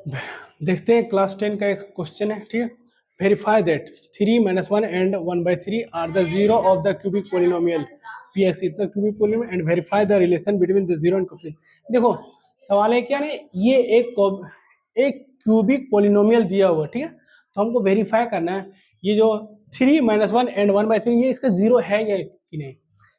देखते हैं क्लास 10 का एक क्वेश्चन है, ठीक है। Verify that 3 - 1 and 1/3 are the zero of the cubic polynomial P X इतना cubic polynomial and verify the relation between the zero and coefficient. देखो सवाल है क्या है, ये एक क्यूबिक पोलिनोमियल दिया हुआ, ठीक है। तो हमको वेरीफाई करना है ये जो 3 - 1 एंड 1/3 ये इसका जीरो है या कि नहीं।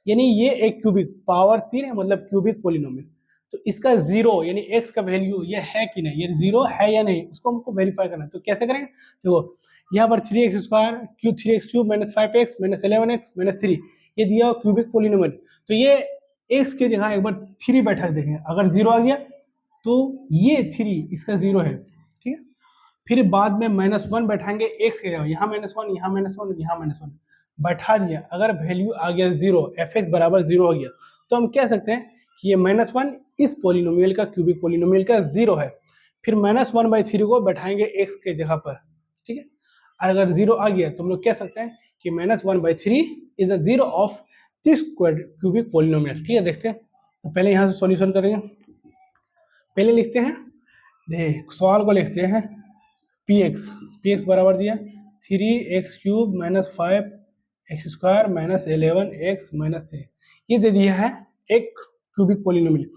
यानी ये एक क्यूबिक पावर 3 है, मतलब क्यूबिक पोलिनोमियल। तो इसका जीरो यानी एक्स का वैल्यू ये है कि नहीं, ये जीरो है या नहीं, उसको हमको वेरीफाई करना है। तो कैसे करेंगे, देखो यहाँ पर 3x² cube 3x³ - 5x - 11x - 3 ये दिया हुआ क्यूबिक पोलिनोमियल। तो ये एक्स के जगह एक बार 3 बैठा देखें, अगर जीरो आ गया तो ये 3 इसका जीरो है, ठीक है। फिर बाद में -1 बैठाएंगे एक्स के जगह, यहाँ -1 यहाँ -1 यहाँ -1 बैठा दिया, अगर वैल्यू आ गया जीरो, एफ एक्स बराबर जीरो हो गया, तो हम कह सकते हैं कि ये -1 इस पोलिनोमियल का क्यूबिक पोलिनोमियल का जीरो है। फिर -1/3 को बैठाएंगे एक्स के जगह पर, ठीक है। अगर जीरो आ गया तो हम लोग कह सकते हैं कि -1/3 is the zero of this cubic polynomial, ठीक है। देखते हैं, तो पहले यहाँ से सॉल्यूशन करेंगे। पहले लिखते हैं, देख सवाल को लिखते हैं पी एक्स बराबर दिया 3x³ - 5x² - 11x - 3 ये दे दिया है एक क्यूबिक पोलिनोमियल।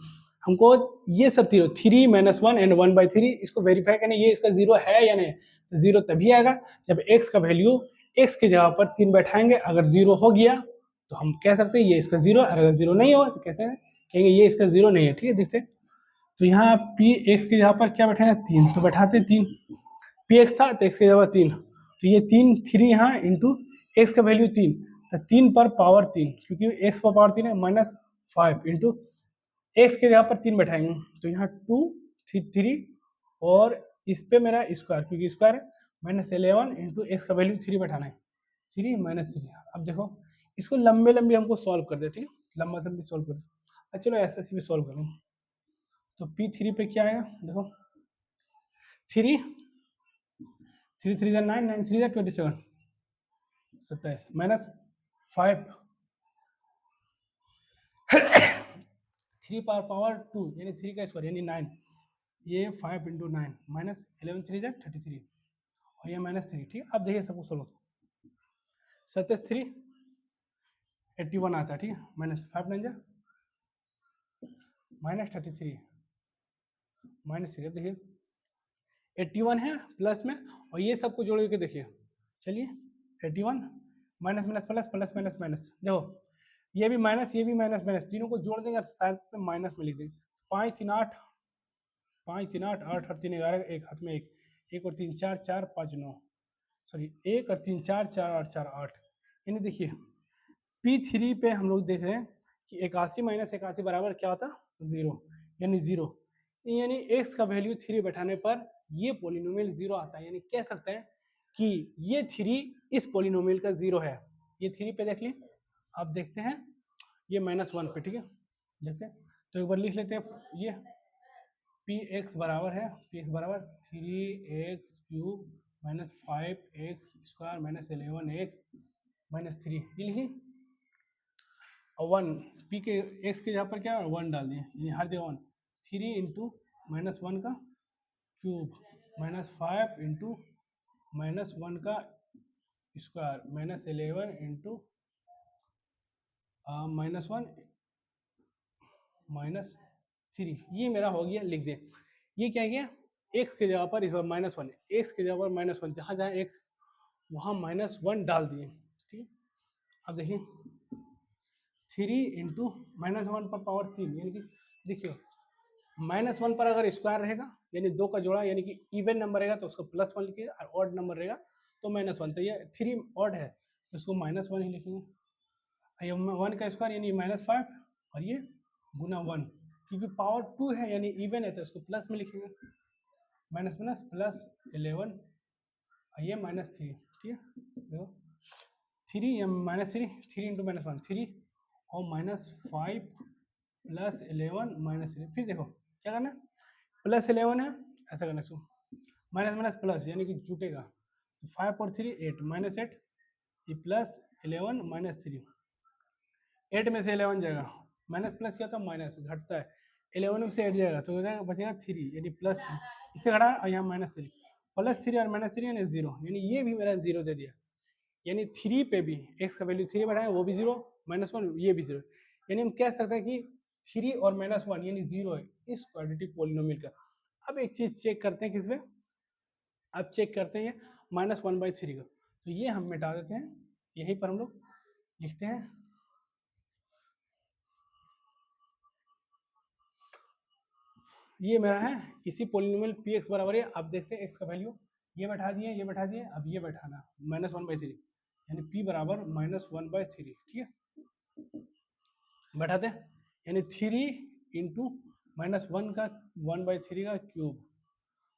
हमको ये सब 3 - 1 एंड 1/3 इसको वेरीफाई करना, ये इसका जीरो है या नहीं। तो जीरो तभी आएगा जब x का वैल्यू x की जगह पर 3 बैठाएंगे, अगर जीरो हो गया तो हम कह सकते हैं ये इसका जीरो, अगर जीरो नहीं हो तो कैसे कहेंगे ये इसका जीरो नहीं है, ठीक है। देखते हैं, तो यहाँ पी एक्स की जगह पर क्या बैठाएंगे 3, तो बैठाते 3, पी एक्स था तो एक्स की जगह 3, तो ये 3 यहाँ इंटू एक्स का वैल्यू 3, तो 3 पर पावर 3 क्योंकि एक्स पर पावर 3 है, -5 इंटू एक्स के जगह पर 3 बैठाएंगे, तो यहाँ 2 3 और इस पे मेरा स्क्वायर क्योंकि स्क्वायर है, -11 इंटू एक्स का वैल्यू 3 बैठाना है, 3 - 3। अब देखो इसको लंबे लंबे हमको सॉल्व कर दे, ठीक है, लंबा लंबी सॉल्व कर दे। चलो ऐसे भी सॉल्व करें, तो P3 पे क्या आएगा, देखो 3 3 3 9 9 3 27 27 -5 3 पावर 2 यानी 3 का स्क्वायर यानी 9, ये 5 इंटू 9 -11 3 33 और ये -3, ठीक है। अब देखिए सबको सोल्व, 73 81 आता है, ठीक है, -5 9 -33 -3। अब देखिए 81 है प्लस में और ये सबको जोड़ के देखिए, चलिए 81 minus minus plus plus minus minus, देखो ये भी माइनस ये भी माइनस माइनस, तीनों को जोड़ देंगे साथ में माइनस में लिख देंगे। 5 3 8 5 3 8 8 और 3 11, एक हाथ में एक और 3 4 4 5 9, सॉरी 1 और 3 4 4 8 4 8। यानी देखिए P3 पे हम लोग देख रहे हैं कि 81 - 81 बराबर क्या होता है, जीरो, यानी जीरो, यानी x का वैल्यू 3 बैठाने पर ये पोलिनोमियल जीरो आता है। यानी कह सकते हैं कि ये 3 इस पोलिनोमियल का जीरो है। ये 3 पे देख लें, अब देखते हैं ये -1 पे, ठीक है, देखते हैं। तो एक बार लिख लेते हैं, ये Px बराबर है, Px बराबर 3x³ - 5x² - 11x - 3 ये लिखिए, और 1 पी के एक्स के जहाँ पर क्या 1 डाल दिए, यानी हर जगह 1, 3 इंटू -1 का क्यूब -5 इंटू -1 का स्क्वायर -11 इंटू -1 -3, ये मेरा हो गया, लिख दे। ये क्या गया, एक्स के जगह पर इस बार -1, एक्स के जगह पर -1, जहाँ जहाँ एक्स वहाँ -1 डाल दिए, ठीक है। अब देखिए 3 इंटू -1 पर पावर 3, यानी कि देखिए -1 पर अगर स्क्वायर रहेगा यानी 2 का जोड़ा, यानी कि इवन नंबर रहेगा तो उसको +1 लिखिए, और ऑड नंबर रहेगा तो -1। तो ये 3 ऑड है तो इसको -1 ही लिखेंगे। ये 1 का स्क्वायर यानी -5 और ये गुना 1, क्योंकि पावर 2 है यानी इवन है तो इसको प्लस में लिखेंगे, माइनस माइनस प्लस 11 और ये -3, ठीक है। देखो 3 या -3, 3 इंटू -1 3 और -5 + 11 -3। फिर देखो क्या करना है, +11 है ऐसा करना, इसको माइनस माइनस प्लस यानी कि जुटेगा, तो 5 और 3 8 -8, ये +11 -3, 8 में से 11 जाएगा, माइनस प्लस क्या होता है माइनस, घटता है, 11 में से 8 जाएगा तो हो जाएगा बचेगा 3 यानी +3, इससे घटा और यहाँ -3, +3 और -3 यानी 0, यानी ये भी मेरा 0 दे दिया। यानी 3 पे भी x का वैल्यू 3 बढ़ाए वो भी 0, -1 ये भी 0, यानी हम कह सकते हैं कि 3 और -1 यानी 0 है इस क्वाड्रेटिक पॉलिनोमियल का। अब एक चीज चेक करते हैं किसमें, अब चेक करते हैं -1/3 का, तो ये हम मिटा देते हैं, यहीं पर हम लोग लिखते हैं ये मेरा है इसी पोलिनोमियल पी एक्स बराबर है। अब देखते हैं एक्स का वैल्यू, ये बैठा दिए ये बैठा दिए, अब ये बैठाना -1/3 यानी p बराबर -1/3, ठीक है बैठाते हैं, यानी 3 इंटू -1 का 1/3 का क्यूब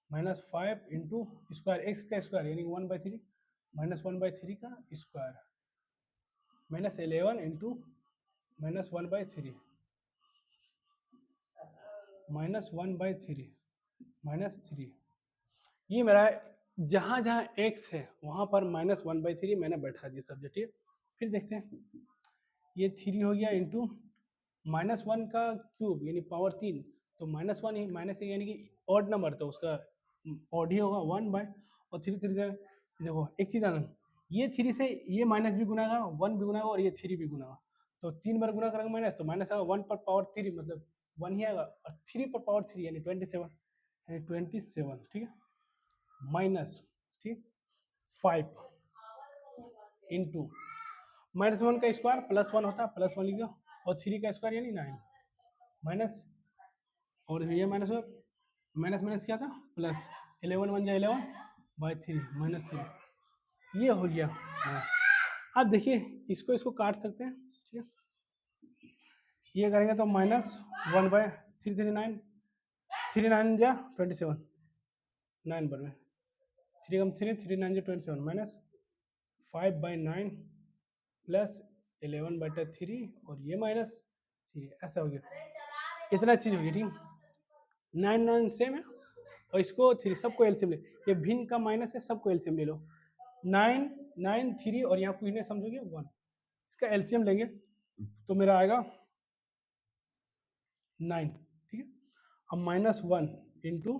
-5 इंटू स्क्वायर एक्स का स्क्वायर यानी 1/3 -1/3 का स्क्वायर -11 इंटू -1/3 -1/3 -3, ये मेरा जहाँ जहाँ x है वहाँ पर -1/3 मैंने बैठा दिया सब्जेक्ट, ठीक है। फिर देखते हैं ये 3 हो गया इंटू -1 का क्यूब यानी पावर 3, तो -1 ही -1 यानी कि ऑड नंबर तो उसका ऑड ही होगा 1 बाय, और 3 3 से देखो एक चीज़ आना, ये 3 से ये माइनस भी गुना होगा 1 भी गुना होगा और ये 3 भी गुना होगा, तो 3 बार गुना करेंगे माइनस तो माइनस आएगा 1 पर पावर 3 मतलब 1 ही आएगा, और 3 पर पावर 3 यानी 27 यानी 27, ठीक है माइनस, ठीक 5 इंटू -1 का स्क्वायर +1 होता है +1 लिख दो, और 3 का स्क्वायर यानी 9 माइनस, और ये माइनस माइनस माइनस क्या था प्लस, 11 बन जाए 11/3 -3, ये हो गया। हाँ अब देखिए इसको इसको काट सकते हैं, ठीक है ये करेंगे तो -1/3 3 9 3 9 जा 27 9 पर में 3 कम 3 3 9 जा 27 -5/9 प्लस 11/3 और ये -3, ऐसा हो गया, इतना चीज हो गया, ठीक 9 9 सेम है और इसको 3 सबको एलसीएम ले, ये भिन्न का माइनस है सबको एलसीएम ले लो, 9 9 3 और यहाँ कुछ नहीं समझोगे 1, इसका एलसीएम लेंगे तो मेरा आएगा 9, ठीक है अब -1 इंटू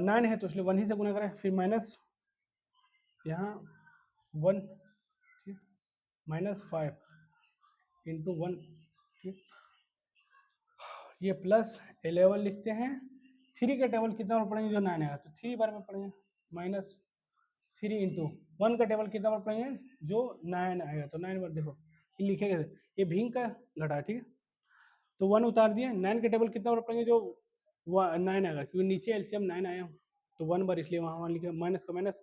9 है तो इसलिए 1 ही से गुना करें, फिर माइनस यहाँ 1, ठीक -5 इंटू 1, ठीक ये प्लस 11 लिखते हैं, 3 का टेबल कितना बार पढ़ेंगे जो 9 आएगा तो 3 बार में पढ़ेंगे, -3 इंटू 1 का टेबल कितना बार पढ़ेंगे जो 9 आएगा तो 9 बार, देखो ये लिखेंगे ये भिंग का घटा, ठीक है तो 1 उतार दिए, 9 का टेबल कितना बार पढ़ेंगे जो 9 आएगा क्योंकि नीचे एलसीएम 9 आया तो 1 बार, इसलिए वहाँ लिखे माइनस का माइनस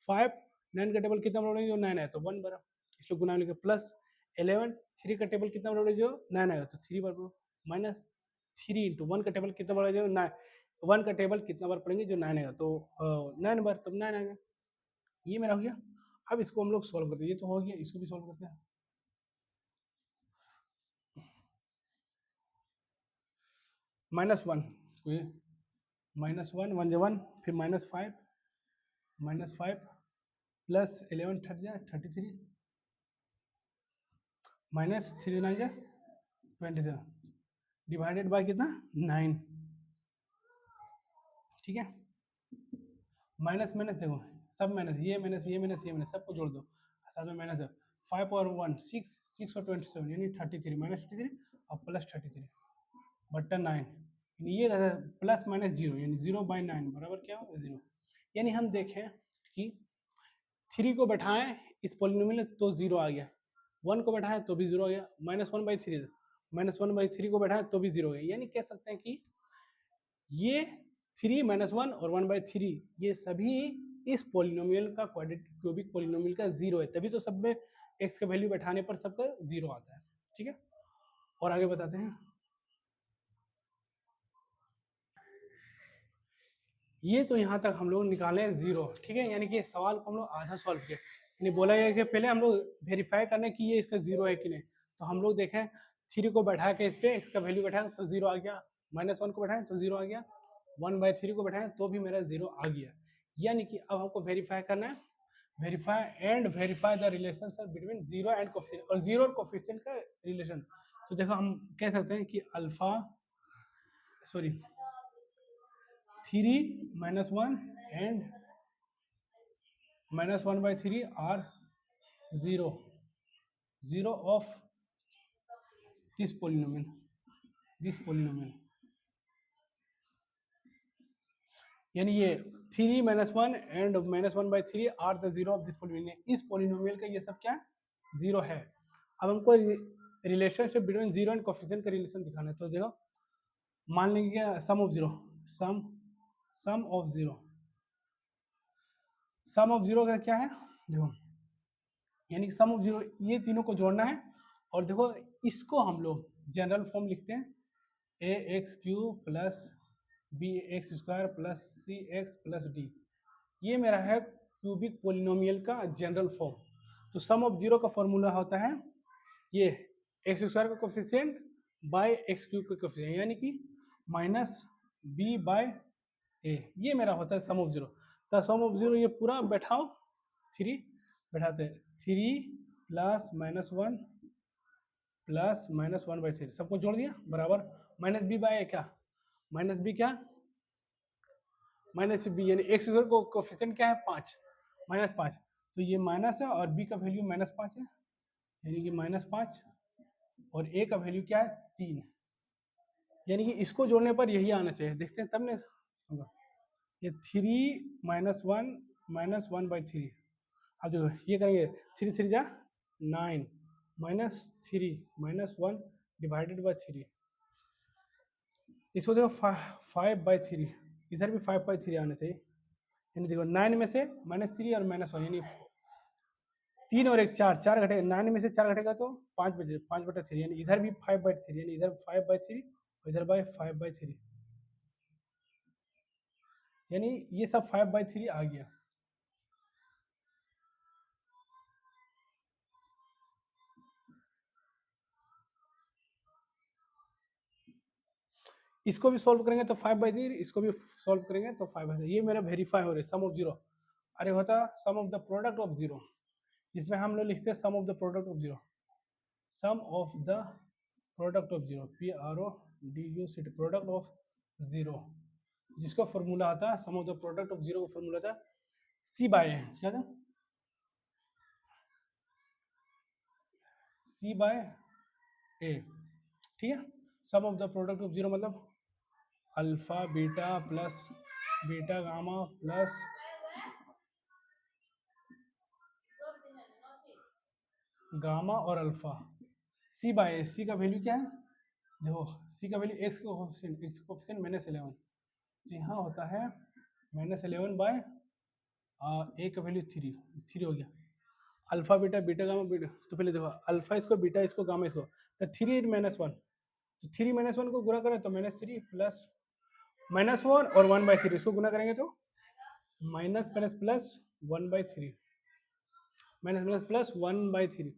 5, 9 का टेबल कितना बार पढ़ेंगे जो 9 आया तो 1 बार, इसलिए गुना लिखे प्लस 11, 3 का टेबल कितना बार पढ़ेंगे जो 9 आएगा तो 3 बार -3 इंटू 1 का टेबल कितना बार जो 9, 1 का टेबल कितना बार पढ़ेंगे जो 9 आएगा तो 9 बार, तब 9 आएगा, ये मेरा हो गया। अब इसको हम लोग सॉल्व करते हैं, ये तो हो गया, इसको भी सॉल्व करते हैं। -1 -1 1 1 फिर -5 प्लस 11 थर्ड जा 33 -3 9 जा 27 डिवाइडेड बाय कितना 9, ठीक है माइनस माइनस देखो सब माइनस, ये माइनस ये माइनस ये माइनस सबको जोड़ दो, साथ में माइनस 5 और 1 6 6 और 27 यानी 33 -33 और प्लस 33 बट्टा 9, यानी ये प्लस माइनस 0 यानी 0/9 बराबर क्या होगा 0, यानी हम देखें कि 3 को बैठाएं इस पॉलिनोमियल में तो 0 आ गया, 1 को बैठाएं तो भी 0 आ गया, -1/3 -1/3 को बैठाएं तो भी 0 आ गया, यानी कह सकते हैं कि ये 3 -1 और 1/3 ये सभी इस पॉलिनोमियल का क्यूबिक पॉलिनोमियल का 0 है, तभी तो सब में x का वैल्यू बैठाने पर सबका 0 आता है, ठीक है और आगे बताते हैं। ये तो यहाँ तक हम लोग निकाले 0, ठीक है यानी कि सवाल को हम लोग आधा सॉल्व किया, यानी बोला गया कि पहले हम लोग वेरीफाई करने कि ये इसका 0 है कि नहीं, तो हम लोग देखें 3 को बैठा के इस पे x का वैल्यू बैठाया तो 0 आ गया, -1 को बैठाएं तो 0 आ गया, 1/3 को बैठाएं तो भी मेरा 0 आ गया, यानी कि अब हमको वेरीफाई करना है, verify the relation between 0 and coefficient, और 0 और कोफिशिएंट का रिलेशन तो देखो हम कह सकते हैं कि alpha sorry 3 - 1 and -1/3 are zero zero of this polynomial यानी ये 3 - 1 and -1/3 are the zero of this polynomial. इस पोलिनोमियल का ये सब क्या है, जीरो है। अब हमको relationship between zero and coefficient का रिलेशन दिखाना है। तो देखो मान लेंगे क्या, sum of zero, sum sum of zero, sum of zero का क्या है देखो, यानी कि सम ऑफ जीरो ये तीनों को जोड़ना है। और देखो इसको हम लोग जनरल फॉर्म लिखते हैं A X cube plus B X square plus C X plus D. ये मेरा है क्यूबिक पोलिनोमियल का जनरल फॉर्म। तो सम ऑफ जीरो का फॉर्मूला होता है ये एक्स स्क्वायर का कोफिशिएंट बाय एक्स क्यूब का कोफिशिएंट, यानी कि माइनस बी बाय ए, ये मेरा होता है सम ऑफ जीरो। तो सम ऑफ जीरो ये पूरा बैठाओ, 3 बैठाते हैं, 3 प्लस -1 प्लस -1/3 सबको जोड़ दिया बराबर माइनस बी बाय क्या, माइनस बी क्या, माइनस बी, यानी एक्स स्क्वायर को कोफिशिएंट क्या है 5, -5। तो ये माइनस है और बी का वैल्यू -5 है, यानी कि -5 और ए का वैल्यू क्या है 3, यानी कि इसको जोड़ने पर यही आना चाहिए। देखते हैं तब ने होगा ये 3 - 1 अब देखो ये करेंगे 3 3 जा 9 -3 -1 डिवाइडेड बाय 3, इसको देखो 5/3, इधर भी 5/3 आना चाहिए। यानी देखो 9 में से -3 और -1 यानी 3 और 1 4, 4 घटेगा, 9 में से 4 घटेगा तो 5/3, यानी इधर भी 5/3, यानी इधर 5/3 और इधर बाय 5/3, यानी ये सब 5/3 आ गया। इसको भी सॉल्व करेंगे तो 5/3, इसको भी सॉल्व करेंगे तो 5/3, ये मेरा वेरीफाई हो रहा है सम ऑफ जीरो। अरे होता sum of the product of zero, जिसमें हम लोग लिखते हैं sum of the product of zero, sum of the product of zero, PRODUCT, product of zero, जिसका फॉर्मूला आता है sum of the product of zero का फॉर्मूला था C बाय ए, क्या था C बाय ए, ठीक है। Sum of the product of zero मतलब alpha beta plus beta gamma plus gamma और alpha, C by A, C का value क्या है देखो, C का वैल्यू x का कोफिशिएंट, x का कोफिशिएंट -11, तो यहाँ होता है -11 बाय ए का वैल्यू 3 हो गया। Alpha beta beta gamma beta, तो पहले देखो अल्फा इसको बीटा इसको गामा इसको, तो 3 -1, तो 3 -1 को गुणा करें तो -3 प्लस -1 और 1/3 इसको गुणा करेंगे तो minus plus plus 1/3, minus plus plus 1/3,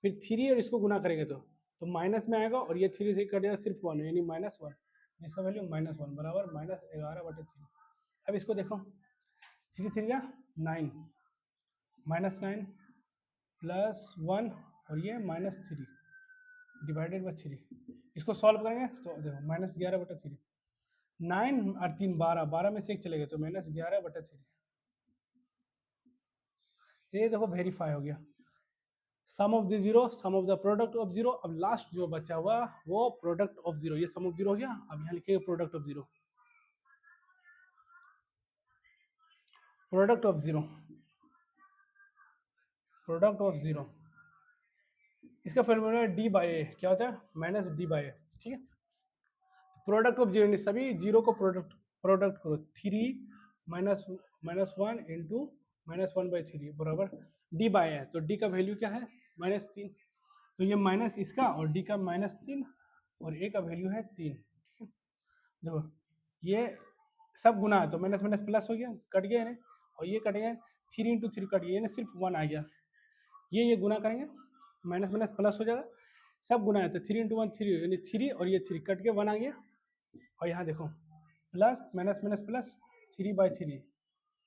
फिर 3 और इसको गुणा करेंगे तो माइनस में आएगा और ये 3 से कट जाएगा सिर्फ 1, यानी -1, जिसका वैल्यू -1 बराबर -11/3। अब इसको देखो 3 3 जा 9 -9 प्लस 1 और ये -3 डिवाइडेड बाई 3, इसको सॉल्व करेंगे तो देखो -11/3, 9 और 3 12, 12 में से एक चलेगा तो -11/3, ये देखो वेरीफाई हो गया। Sum of the zero, sum of the product of zero. अब लास्ट जो बचा हुआ वो प्रोडक्ट ऑफ जीरो, ये सम ऑफ जीरो हो गया। अब यहाँ लिखिए product of zero, product of zero, product of zero, इसका फॉर्मूला डी बाई ए, क्या होता है -d बाई ए, ठीक है। प्रोडक्ट ऑफ जीरो, सभी जीरो को प्रोडक्ट प्रोडक्ट करो, 3 -1 इंटू -1/3 बराबर डी बाई है, तो डी का वैल्यू क्या है -3, तो ये माइनस इसका और डी का -3 और ए का वैल्यू है 3, देखो ये सब गुना है तो माइनस माइनस प्लस हो गया, कट गया ना, और ये कट गया 3 इंटू 3 कट गया ना, सिर्फ 1 आ गया। ये गुना करेंगे माइनस माइनस प्लस हो जाएगा, सब गुना है तो 3 इंटू 1 3, यानी 3 और ये 3 कट के 1 आ गया। और यहाँ देखो प्लस माइनस माइनस प्लस 3/3,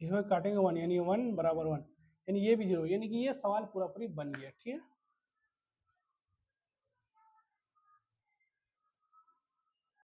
इसमें काटेंगे 1, यानी 1 बराबर 1, यानी ये भी जीरो, यानी कि ये सवाल पूरा पूरी बन गया, ठीक है।